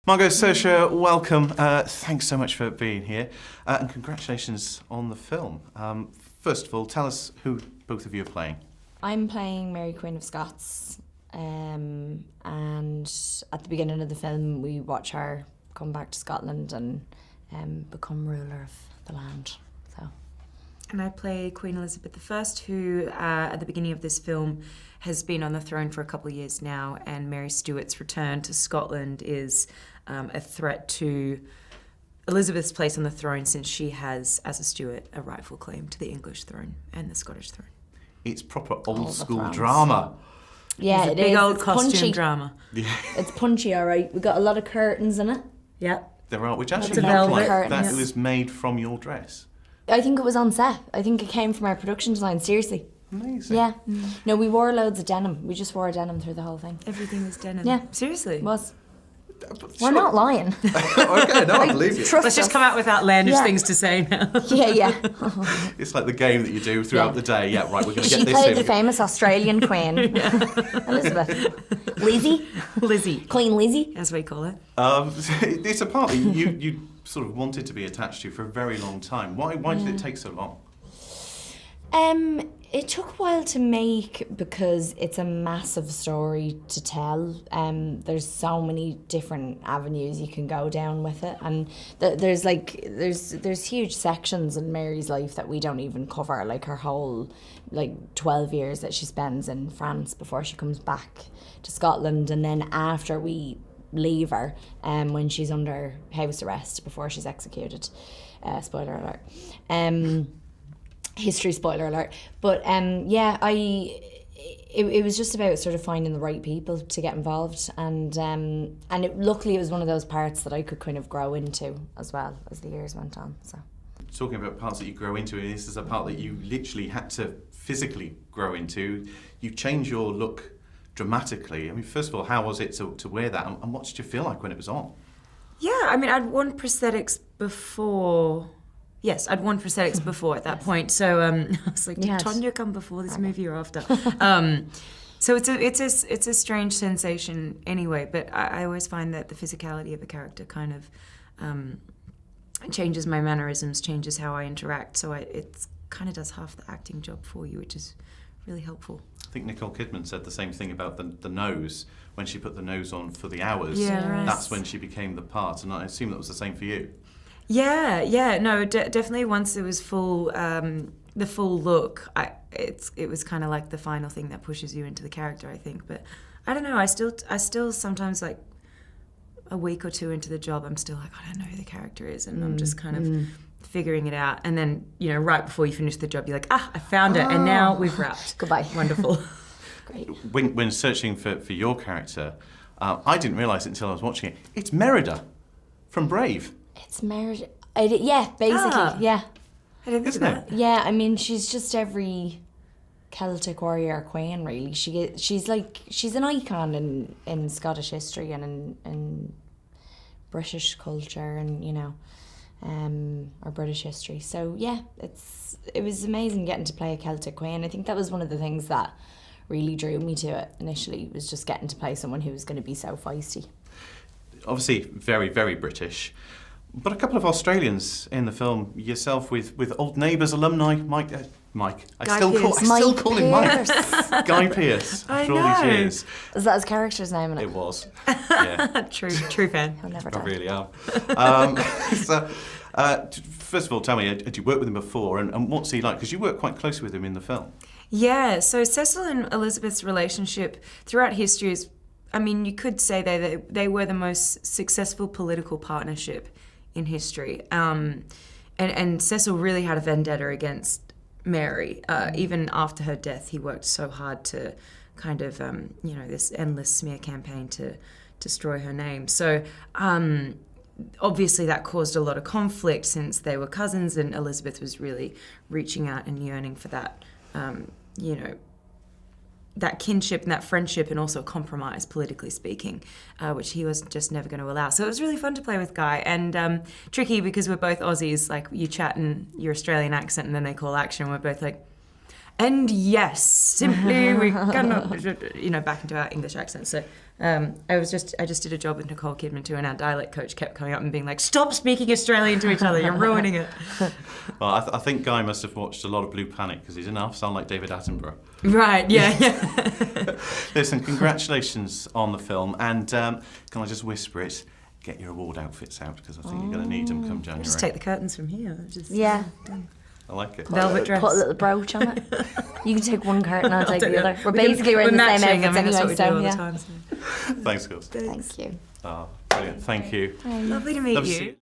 Margot, Saoirse, welcome. Thanks so much for being here. And congratulations on the film. First of all, tell us who both of you are playing. I'm playing Mary Queen of Scots. And at the beginning of the film, we watch her come back to Scotland and become ruler of the land. And I play Queen Elizabeth I, who at the beginning of this film has been on the throne for a couple of years now, and Mary Stuart's return to Scotland is a threat to Elizabeth's place on the throne, since she has, as a Stuart, a rightful claim to the English throne and the Scottish throne. It's proper old school drama. Yeah, it's a big old costume drama. Yeah. It's punchy, all right. We've got a lot of curtains in it. Yeah. There are, which actually Lots of look like velvet. that Yes. was made from your dress. I think it was on set. I think it came from our production design, seriously. Amazing. Yeah. No, we wore loads of denim. We just wore denim through the whole thing. Everything was denim. Yeah. Seriously? It was. But We're not lying. Okay, no, I believe you. Trust Let's just us. come out with outlandish Yeah. things to say now. Yeah. It's like the game that you do throughout the day. Yeah, right, we're going to She get this played in. the famous Australian queen, Elizabeth. Lizzie? Lizzie, Queen Lizzie? as we call her. It's a part that you sort of wanted to be attached to for a very long time. Why did it take so long? It took a while to make because it's a massive story to tell. There's so many different avenues you can go down with it, and there's huge sections in Mary's life that we don't even cover, like her whole 12 years that she spends in France before she comes back to Scotland, and then after we leave her, when she's under house arrest before she's executed. Spoiler alert. History spoiler alert. But it was just about sort of finding the right people to get involved, and luckily it was one of those parts that I could kind of grow into as well as the years went on. So Talking about parts that you grow into, and this is a part that you literally had to physically grow into. You change your look dramatically. I mean, first of all, how was it to wear that, and what did you feel like when it was on? Yeah, I mean, I'd worn prosthetics before. Yes, I'd worn prosthetics before at that point. So I was like, did Tonya come before this movie or after? So it's a strange sensation anyway. But I always find that the physicality of a character kind of changes my mannerisms, changes how I interact. So it kind of does half the acting job for you, which is really helpful. I think Nicole Kidman said the same thing about the nose. When she put the nose on for the hours, Yeah, right. that's when she became the part. And I assume that was the same for you. Yeah, no, definitely. Once it was full, the full look, it was kind of like the final thing that pushes you into the character, I think. But I don't know. I still sometimes, like a week or two into the job, I'm still like, I don't know who the character is, and I'm just kind of figuring it out. And then, right before you finish the job, you're like, I found it, and now we've wrapped. goodbye. Wonderful. Great. When searching for your character, I didn't realise it until I was watching it. It's Merida from Brave. It's married. Yeah, basically. Yeah. I didn't think Isn't of it? that. Yeah, I mean, she's just every Celtic warrior queen, really. She's an icon in Scottish history and in British culture and or British history. So yeah, it was amazing getting to play a Celtic queen. I think that was one of the things that really drew me to it initially, was just getting to play someone who was going to be so feisty. Obviously, very, very British. But a couple of Australians in the film, yourself with Old Neighbours alumni, Mike. I Guy still Pearce. call him Mike. Guy Pearce, I after all these know. years. Is that his character's name in it? It was. Yeah, True fan. He'll never I die. really am. First of all, tell me, had you worked with him before, and what's he like? Because you work quite closely with him in the film. Yeah, so Cecil and Elizabeth's relationship throughout history is, I mean, you could say they were the most successful political partnership in history. And Cecil really had a vendetta against Mary. Even after her death, he worked so hard to kind of, this endless smear campaign to destroy her name. So obviously that caused a lot of conflict since they were cousins, and Elizabeth was really reaching out and yearning for that, that kinship and that friendship, and also compromise, politically speaking, which he was just never going to allow. So it was really fun to play with Guy, and tricky because we're both Aussies. Like, you chat in your Australian accent and then they call action, and we're both like, And yes, simply we cannot, back into our English accent. So I just did a job with Nicole Kidman too, and our dialect coach kept coming up and being like, "Stop speaking Australian to each other, you're ruining it." Well, I think Guy must have watched a lot of Blue Panic because he didn't half sound like David Attenborough. Right, yeah. Listen, congratulations on the film, and can I just whisper it? Get your award outfits out because I think you're going to need them come January. Just take the curtains from here. Yeah. I like it. Velvet dress. Put a little brooch on it. You can take one curtain, I'll take the other. We're We can- basically wearing the same matching, outfits that's what anyway, we do so all the yeah. time, so. Thanks, girls. Thank you. Oh, brilliant. Thank you. Lovely to meet Love to you. see you.